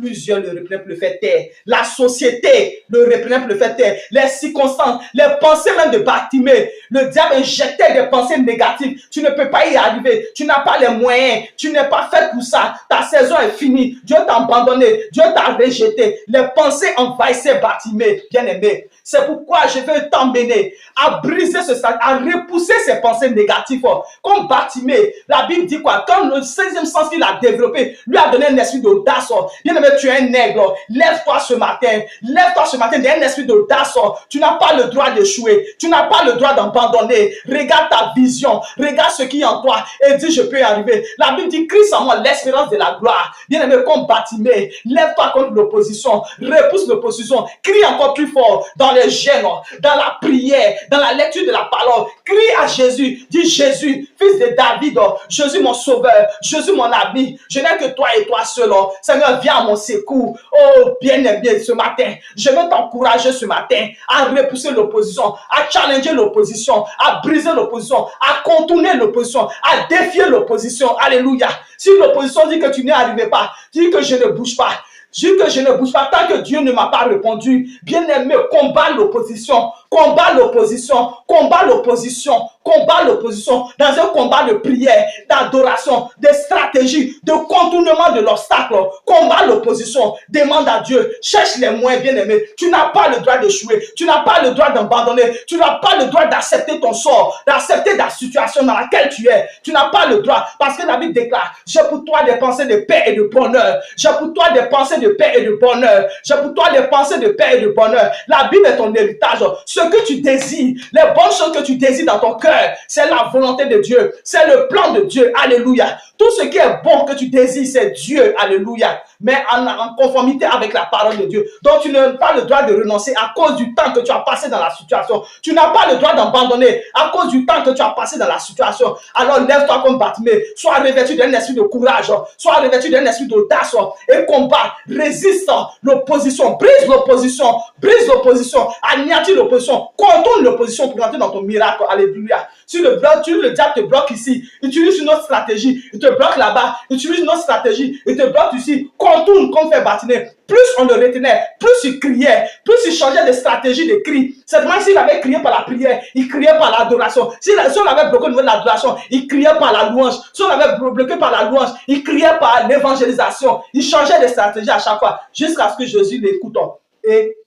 [SPEAKER 1] Plusieurs le reprenaient pour le faire taire. La société le reprenait pour le faire taire. Les circonstances, les pensées même de Bartimée. Le diable injectait des pensées négatives. Tu ne peux pas y arriver. Tu n'as pas les moyens. Tu n'es pas fait pour ça. Ta saison est finie. Dieu t'a abandonné. Dieu t'a rejeté. Les pensées envahissaient Bartimée, bien-aimé. C'est pourquoi je veux t'emmener à briser ce stade, à repousser ces pensées négatives. Comme Bartimée, la Bible dit quoi? Quand le 16e sens qu'il a développé, lui a donné un esprit d'audace. Bien-aimé, tu es un aigle. Lève-toi ce matin. Lève-toi ce matin. Il y a un esprit d'audace. Tu n'as pas le droit d'échouer. Tu n'as pas le droit d'abandonner. Regarde ta vision. Regarde ce qui est en toi et dis, je peux y arriver. La Bible dit, crie en moi l'espérance de la gloire. Bien-aimé, comme Bartimée, lève-toi contre l'opposition. Repousse l'opposition. Crie encore plus fort dans les gènes, dans la prière, dans la lecture de la parole. Crie à Jésus. Dis, Jésus, fils de David, Jésus mon sauveur, Jésus mon ami. Je n'ai que toi et toi seul. Seigneur, viens à mon secours. Oh, bien-aimé, ce matin, je veux t'encourager ce matin à repousser l'opposition, à challenger l'opposition, à briser l'opposition, à contourner l'opposition, à défier l'opposition. Alléluia. Si l'opposition dit que tu n'y arrives pas, dis que je ne bouge pas. Dis que je ne bouge pas tant que Dieu ne m'a pas répondu. Bien-aimé, combat l'opposition. Combat l'opposition. Combat l'opposition. Combat l'opposition. Dans un combat de prière, d'adoration, de stratégie, de contournement de l'obstacle. Combat l'opposition. Demande à Dieu. Cherche les moyens, bien-aimé. Tu n'as pas le droit d'échouer. Tu n'as pas le droit d'abandonner. Tu n'as pas le droit d'accepter ton sort, d'accepter la situation dans laquelle tu es. Tu n'as pas le droit. Parce que la Bible déclare, j'ai pour toi des pensées de paix et de bonheur. J'ai pour toi des pensées de paix et de bonheur. J'ai pour toi des pensées de paix et de bonheur. La Bible est ton héritage. Ce que tu désires, les bonnes choses que tu désires dans ton cœur, c'est la volonté de Dieu. C'est le plan de Dieu. Alléluia. Tout ce qui est bon que tu désires, c'est Dieu. Alléluia. Mais en conformité avec la parole de Dieu. Donc tu n'as pas le droit de renoncer à cause du temps que tu as passé dans la situation. Tu n'as pas le droit d'abandonner à cause du temps que tu as passé dans la situation. Alors lève-toi comme Bartimée. Sois revêtu d'un esprit de courage. Sois revêtu d'un esprit d'audace. Et combat. Résiste l'opposition. Brise l'opposition. Brise l'opposition. Anéantis l'opposition. Contourne l'opposition pour entrer dans ton miracle. Alléluia. Si le diable te bloque ici, utilise une autre stratégie. Il te bloque là-bas. Utilise une autre stratégie. Il te bloque ici. Contourne comme fait Bartimée. Plus on le retenait, plus il criait, plus il changeait de stratégie de cri. Certainement, s'il avait crié par la prière, il criait par l'adoration. Si on avait bloqué au niveau de l'adoration, il criait par la louange. Si on avait bloqué par la louange, il criait par l'évangélisation. Il changeait de stratégie à chaque fois, jusqu'à ce que Jésus l'écoute et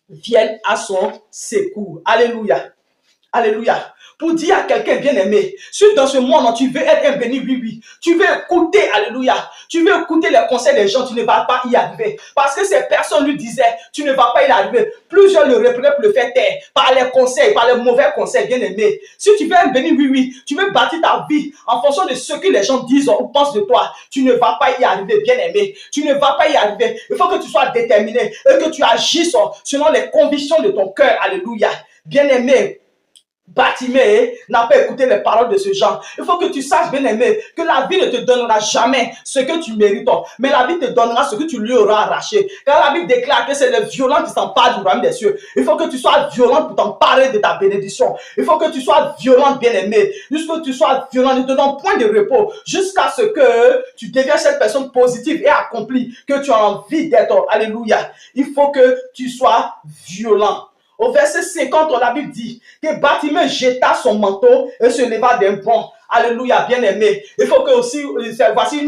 [SPEAKER 1] vienne à son secours. Alléluia. Alléluia. Pour dire à quelqu'un bien-aimé, si dans ce monde tu veux être un béni, oui, tu veux écouter, alléluia, tu veux écouter les conseils des gens, tu ne vas pas y arriver. Parce que ces personnes lui disaient, tu ne vas pas y arriver. Plusieurs le reprenaient pour le faire taire, par les conseils, par les mauvais conseils, bien-aimé. Si tu veux un béni, oui, tu veux bâtir ta vie en fonction de ce que les gens disent ou pensent de toi, tu ne vas pas y arriver, bien-aimé. Tu ne vas pas y arriver. Il faut que tu sois déterminé et que tu agisses selon les convictions de ton cœur, alléluia. Bien-aimé, Bartimée n'a pas écouté les paroles de ce genre. Il faut que tu saches, bien-aimé, que la vie ne te donnera jamais ce que tu mérites, mais la vie te donnera ce que tu lui auras arraché. Car la Bible déclare que c'est les violents qui s'emparent du royaume des cieux. Il faut que tu sois violent pour t'emparer de ta bénédiction. Il faut que tu sois violent, bien-aimé. Jusqu'à ce que tu sois violent, ne te donne point de repos. Jusqu'à ce que tu deviennes cette personne positive et accomplie que tu as envie d'être. Alléluia. Il faut que tu sois violent. Au verset 50, la Bible dit que Bartimée jeta son manteau et se leva d'un bond. Alléluia, bien-aimé. Il faut que aussi, voici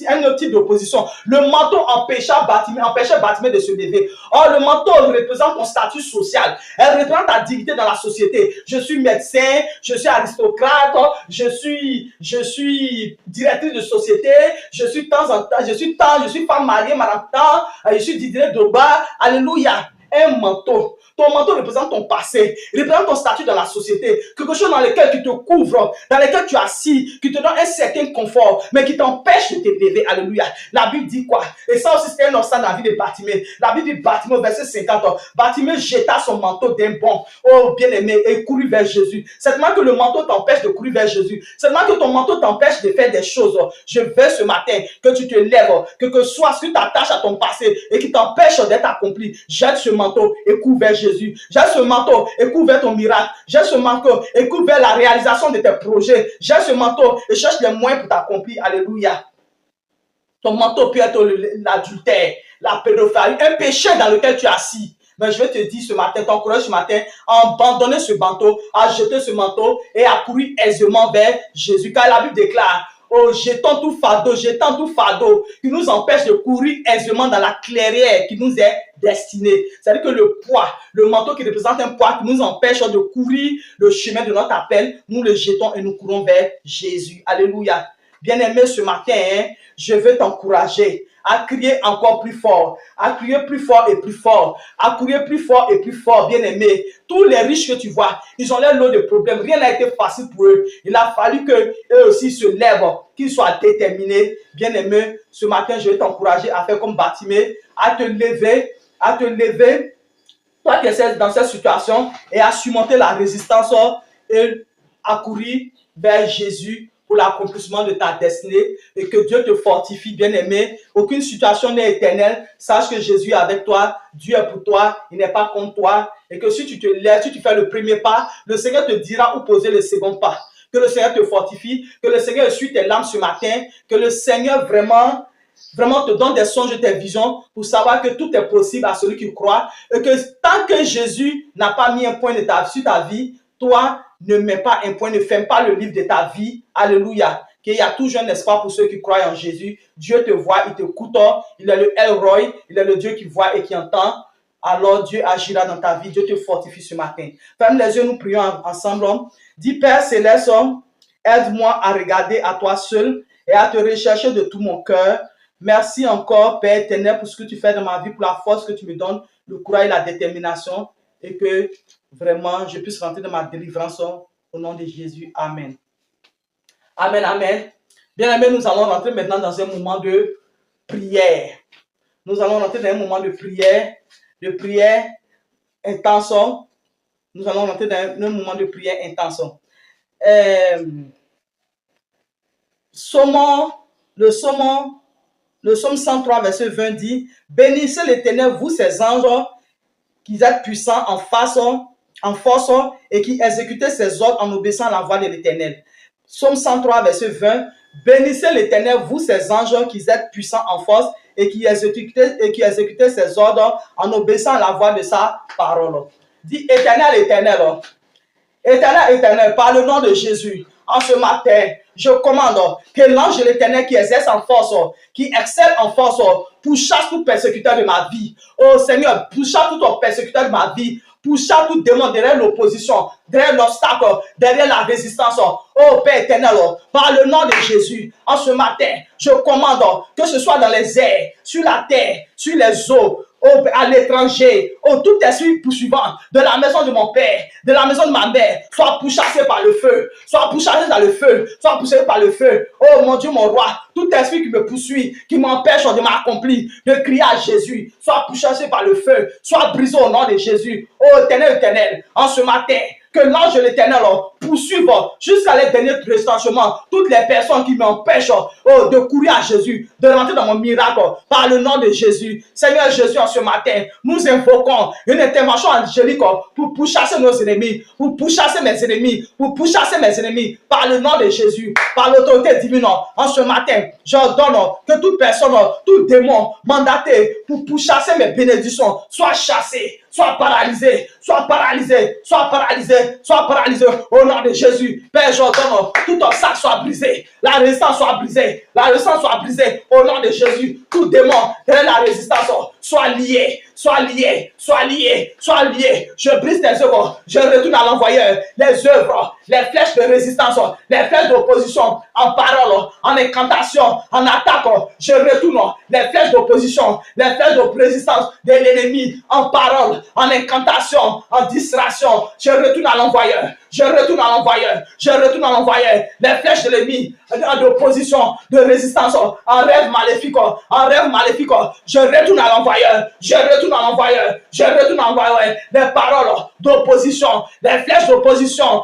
[SPEAKER 1] un autre type d'opposition. Le manteau empêchait Bartimée de se lever. Or, le manteau représente ton statut social. Elle représente ta dignité dans la société. Je suis médecin, je suis aristocrate, je suis directrice de société, je suis femme mariée, madame temps, je suis Didier Doba. Alléluia. Un manteau. Ton manteau représente ton passé, représente ton statut dans la société, quelque chose dans lequel tu te couvres, dans lequel tu es assis, qui te donne un certain confort, mais qui t'empêche de te lever. Alléluia. La Bible dit quoi? Et ça aussi, c'était un obstacle dans la vie de Bartimée. La Bible dit Bartimée, verset 50. Bartimée jeta son manteau d'un bond. Oh, bien-aimé, et courut vers Jésus. Certainement que le manteau t'empêche de courir vers Jésus. Certainement que ton manteau t'empêche de faire des choses. Je veux ce matin que tu te lèves, que soit ce qui t'attache à ton passé et qui t'empêche d'être accompli. Jette ce manteau et cours vers Jésus. Jette ce manteau et cours vers ton miracle. Jette ce manteau et cours vers la réalisation de tes projets. Jette ce manteau et cherche les moyens pour t'accomplir. Alléluia. Ton manteau peut être l'adultère, la pédophilie, un péché dans lequel tu es assis. Mais je vais te dire ce matin, t'encourager ce matin à abandonner ce manteau, à jeter ce manteau et à courir aisément vers Jésus. Car la Bible déclare, oh, jetant tout fardeau qui nous empêche de courir aisément dans la clairière qui nous est destinée. C'est-à-dire que le poids, le manteau qui représente un poids qui nous empêche de courir le chemin de notre appel, nous le jetons et nous courons vers Jésus. Alléluia. Bien-aimé, ce matin, je veux t'encourager à crier encore plus fort, à crier plus fort et plus fort, à courir plus fort et plus fort, bien-aimé. Tous les riches que tu vois, ils ont leur lot de problèmes. Rien n'a été facile pour eux. Il a fallu qu'eux aussi se lèvent, qu'ils soient déterminés. Bien-aimé, ce matin, je vais t'encourager à faire comme Bartimée, à te lever, toi qui es dans cette situation, et à surmonter la résistance et à courir vers Jésus pour l'accomplissement de ta destinée et que Dieu te fortifie, bien-aimé. Aucune situation n'est éternelle. Sache que Jésus est avec toi, Dieu est pour toi, il n'est pas contre toi. Et que si tu te lèves, si tu fais le premier pas, le Seigneur te dira où poser le second pas. Que le Seigneur te fortifie, que le Seigneur essuie tes larmes ce matin, que le Seigneur vraiment te donne des songes et des visions pour savoir que tout est possible à celui qui croit et que tant que Jésus n'a pas mis un point sur ta vie, toi, ne mets pas un point, ne ferme pas le livre de ta vie. Alléluia. Qu'il y a toujours un espoir pour ceux qui croient en Jésus. Dieu te voit, il te écoute. Il est le El Roi, il est le Dieu qui voit et qui entend. Alors Dieu agira dans ta vie. Dieu te fortifie ce matin. Ferme les yeux, nous prions ensemble. Dis Père Céleste, aide-moi à regarder à toi seul et à te rechercher de tout mon cœur. Merci encore, Père éternel, pour ce que tu fais dans ma vie, pour la force que tu me donnes, le courage et la détermination, et que vraiment je puisse rentrer dans ma délivrance au nom de Jésus. Amen. Amen, amen. Bien aimé, nous allons rentrer maintenant dans un moment de prière. Nous allons rentrer dans un moment de prière intense. Nous allons rentrer dans un moment de prière intense. Le psaume 103, verset 20 dit, bénissez l'Éternel, vous ses anges, qui êtes puissants en force et qui exécutez ses ordres en obéissant à la voix de l'Éternel. Psaume 103, verset 20, bénissez l'Éternel, vous ses anges, qui êtes puissants en force et qui exécutez ses ordres en obéissant à la voix de sa parole. Dis Éternel, Éternel, Éternel, Éternel, par le nom de Jésus, en ce matin, je commande que l'ange de l'Éternel qui exerce en force, qui excelle en force, pourchasse tout persécuteur de ma vie. Oh Seigneur, pourchasse tout persécuteur de ma vie. Pourchasse tout démon derrière l'opposition, derrière l'obstacle, derrière la résistance. Oh Père éternel, par le nom de Jésus, en ce matin, je commande que ce soit dans les airs, sur la terre, sur les eaux, à l'étranger, tout esprit poursuivant de la maison de mon père, de la maison de ma mère, soit pourchassé par le feu, soit pourchassé dans le feu, soit pourchassé par le feu. Oh mon Dieu, mon roi, tout esprit qui me poursuit, qui m'empêche de m'accomplir, de crier à Jésus, soit pourchassé par le feu, soit brisé au nom de Jésus. Oh éternel, éternel, en ce matin, que l'ange de l'Éternel poursuive jusqu'à les derniers retranchements toutes les personnes qui m'empêchent de courir à Jésus, de rentrer dans mon miracle par le nom de Jésus. Seigneur Jésus, en ce matin, nous invoquons une intervention angélique pour pourchasser nos ennemis, pour pourchasser mes ennemis, pour pourchasser mes ennemis par le nom de Jésus, par l'autorité divine. En ce matin, j'ordonne que toute personne, tout démon mandaté pour pourchasser mes bénédictions soit chassé, soit paralysé, soit paralysé, soit paralysé, soit paralysé au nom de Jésus. Père, j'ordonne tout obstacle soit brisé, la résistance soit brisée, la résistance soit brisée au nom de Jésus. Tout démon derrière la résistance soit lié, soit lié, soit lié, soit lié. Je brise tes œuvres, je retourne à l'envoyeur les œuvres, les flèches de résistance, les flèches d'opposition en parole, en incantation, en attaque. Je retourne les flèches d'opposition, les flèches de résistance de l'ennemi en parole, en incantation, en distraction. Je retourne à l'envoyeur, je retourne à l'envoyeur, je retourne à l'envoyeur. Les flèches de l'ennemi d'opposition, de résistance, en rêve maléfique, je retourne à l'envoyeur, je retourne à l'envoyeur, je retourne à l'envoyeur. Les paroles d'opposition, les flèches d'opposition,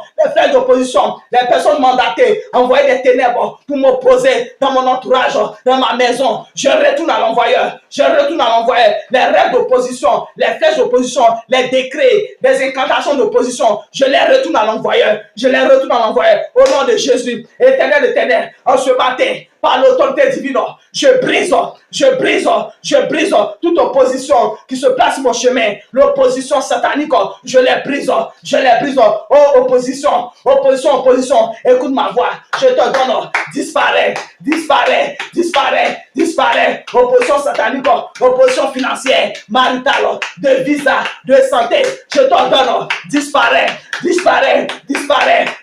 [SPEAKER 1] les personnes mandatées, envoyer des ténèbres pour m'opposer dans mon entourage, dans ma maison. Je retourne à l'envoyeur, je retourne à l'envoyeur. Les rêves d'opposition, les flèches d'opposition, les décrets, les incantations d'opposition, je les retourne à l'envoyeur, je les retourne à l'envoyeur au nom de Jésus. Éternel, éternel, en ce matin, par l'autorité divine, je brise toute opposition qui se place sur mon chemin. L'opposition satanique, je les brise. Oh, opposition. Écoute ma voix. Je te donne. Disparaît. Opposition satanique, opposition financière, maritale, de visa, de santé. Je te donne. Disparaît.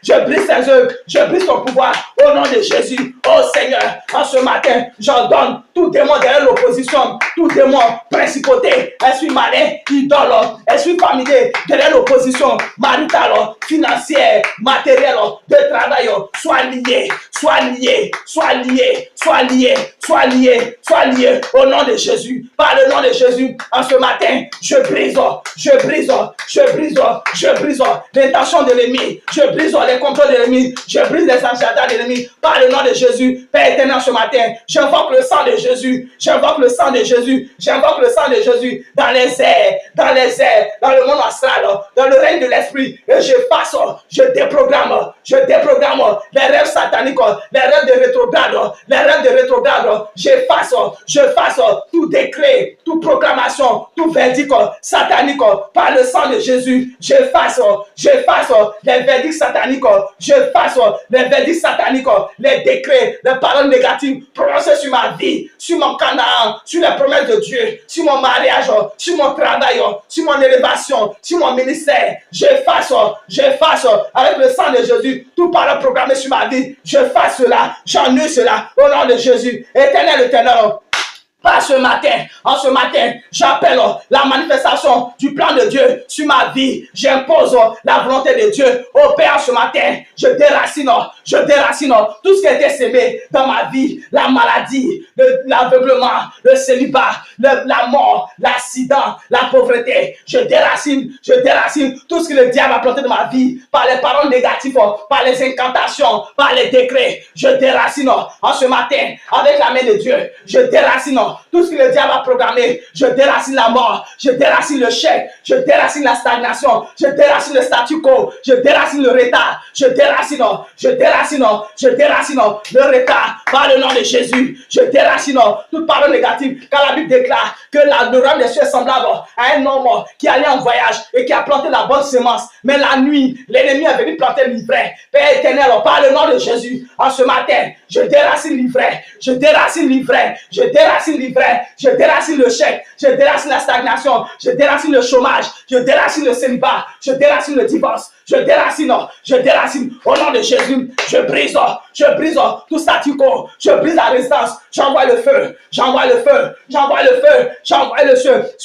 [SPEAKER 1] Je brise tes œuvres. Je brise ton pouvoir. Au nom de Jésus. Oh Seigneur, en ce matin, j'ordonne tout démon derrière l'opposition, tout démon, principauté, esprit malin, idole, esprit familier derrière l'opposition, maritale, financière, matérielle, de travail, soit lié au nom de Jésus. Par le nom de Jésus, en ce matin, je brise l'intention de l'ennemi, je brise les complots de l'ennemi, je brise les agendas de l'ennemi. Par le nom de Jésus, Père éternel, ce matin, j'invoque le sang de Jésus, dans les airs, dans le monde astral, dans le règne de l'esprit, et je déprogramme les rêves sataniques, les rêves de rétrograde, j'efface tout décret, toute proclamation, tout verdict satanique par le sang de Jésus. J'efface les verdicts sataniques, les décrets, les paroles négatives prononcées sur ma vie, sur mon Canaan, sur les promesses de Dieu, sur mon mariage, sur mon travail, sur mon élévation, sur mon ministère. J'efface avec le sang de Jésus tout parole programmé sur ma vie. J'efface cela, j'annule cela au nom de Jésus. Éternel. En ce matin, j'appelle la manifestation du plan de Dieu sur ma vie. J'impose la volonté de Dieu. Au Père, ce matin, je déracine tout ce qui a été semé dans ma vie. La maladie, l'aveuglement, le célibat, la mort, l'accident, la pauvreté. Je déracine tout ce que le diable a planté dans ma vie par les paroles négatives, par les incantations, par les décrets. Je déracine en ce matin avec la main de Dieu. Je déracine tout ce que le diable a programmé. Je déracine la mort, je déracine le chèque, je déracine la stagnation, je déracine le statu quo, je déracine le retard, je déracine le retard par le nom de Jésus. Je déracine toute parole négative. Car la Bible déclare que le royaume des cieux est semblable à un homme qui allait en voyage et qui a planté la bonne semence. Mais la nuit, l'ennemi est venu planter l'ivraie. Père éternel, par le nom de Jésus, en ce matin, je déracine l'ivraie, je déracine le chèque, je déracine la stagnation, je déracine le chômage, je déracine le célibat, je déracine le divorce, je déracine au nom de Jésus. Je brise tout statu quo, je brise la résistance, j'envoie le feu sur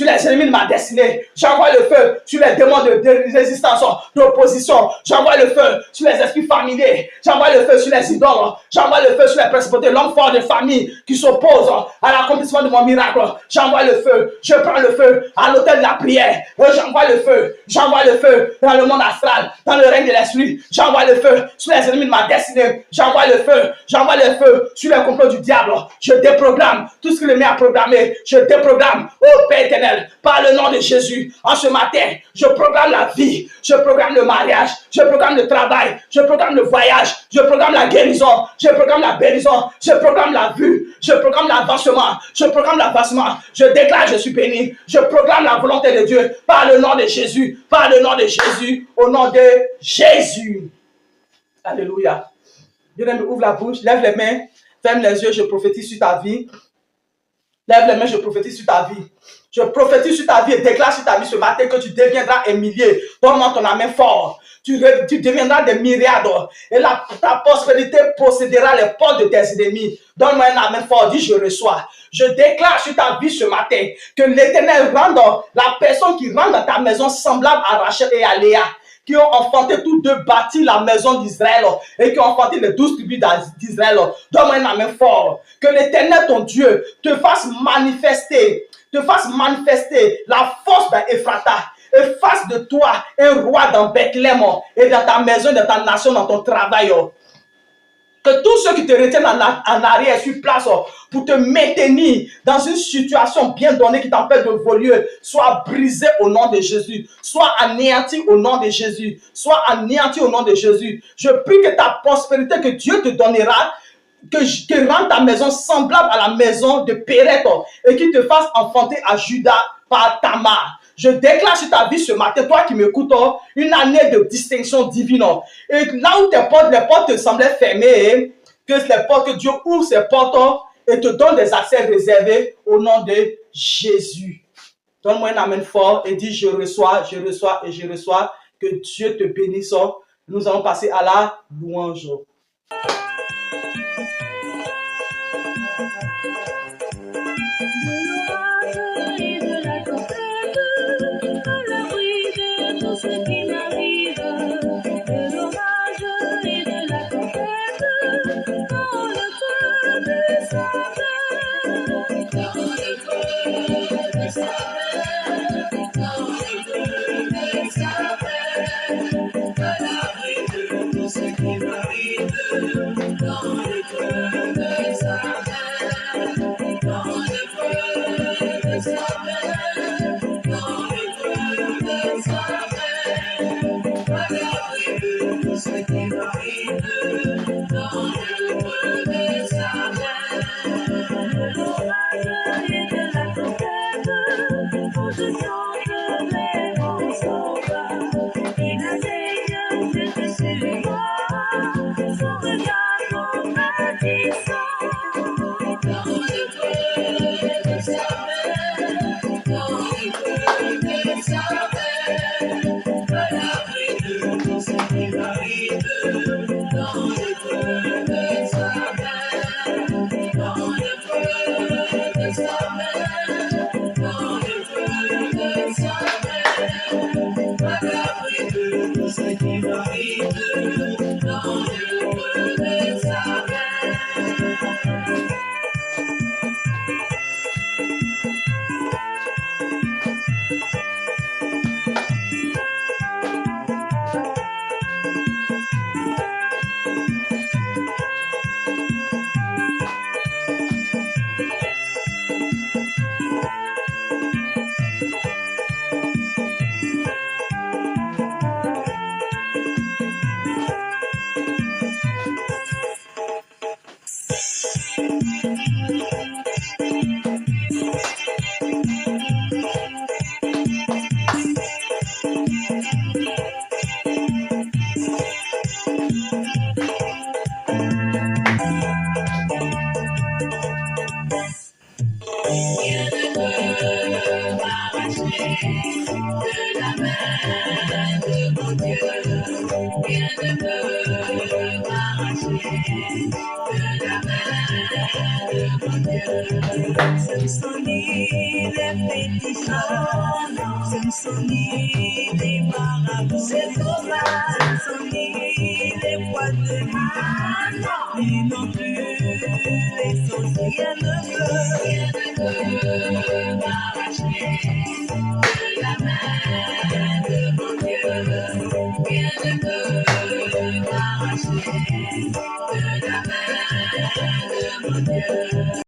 [SPEAKER 1] les ennemis de ma destinée, j'envoie le feu sur les démons de résistance, d'opposition, j'envoie le feu sur les esprits familiers, j'envoie le feu sur les idoles, j'envoie le feu sur les principautés, l'homme fort de famille qui s'oppose à l'accomplissement de mon miracle. J'envoie le feu, je prends le feu à l'autel de la prière, j'envoie le feu dans le monde astral, dans le règne de l'esprit, j'envoie le feu sur les ennemis de ma destinée, j'envoie le feu sur les complots du diable, je déprogramme tout ce que l'ennemi a programmé, je déprogramme, oh Père éternel, par le nom de Jésus. En ce matin, je programme la vie, je programme le mariage, je programme le travail, je programme le voyage, je programme la guérison, je programme la bénison, je programme la vue, je programme l'avancement, je déclare je suis béni, je proclame la volonté de Dieu par le nom de Jésus, au nom de Jésus. Alléluia. Bien-aimé, ouvre la bouche, lève les mains, ferme les yeux, je prophétise sur ta vie. Lève les mains, je prophétise sur ta vie. Je prophétise sur ta vie et déclare sur ta vie ce matin que tu deviendras un millier. Donne-moi ton main fort. Tu deviendras des myriades. Et ta prospérité possédera les portes de tes ennemis. Donne-moi un main fort. Dis je reçois. Je déclare sur ta vie ce matin que l'Éternel rende la personne qui rentre dans ta maison semblable à Rachel et à Léa, qui ont enfanté tous deux, bâti la maison d'Israël et qui ont enfanté les 12 tribus d'Israël. Donne-moi un main fort. Que l'Éternel, ton Dieu, te fasse manifester la force d'Ephrata et fasse de toi un roi dans Bethléem et dans ta maison, dans ta nation, dans ton travail. Que tous ceux qui te retiennent en arrière sur place pour te maintenir dans une situation bien donnée qui t'empêche de voler soient brisés au nom de Jésus, soient anéantis au nom de Jésus, soient anéantis au nom de Jésus. Je prie que ta prospérité que Dieu te donnera que rende ta maison semblable à la maison de Péret et qui te fasse enfanter à Judas par Tamar. Je déclare sur ta vie ce matin, toi qui m'écoutes, une année de distinction divine. Et là où les portes te semblaient fermées, que Dieu ouvre ses portes et te donne des accès réservés au nom de Jésus. Donne-moi un amen fort et dis je reçois et je reçois. Que Dieu te bénisse. Nous allons passer à la louange.
[SPEAKER 2] Ce ne sont ni les féticheurs, ce ne sont ni les marabouts, c'est dommage. Ce ne sont ni les poids de nuit, ni non plus les sorcières de feu. Rien ne peut m'arracher de la main de mon Dieu. Rien ne peut m'arracher de la main de mon Dieu.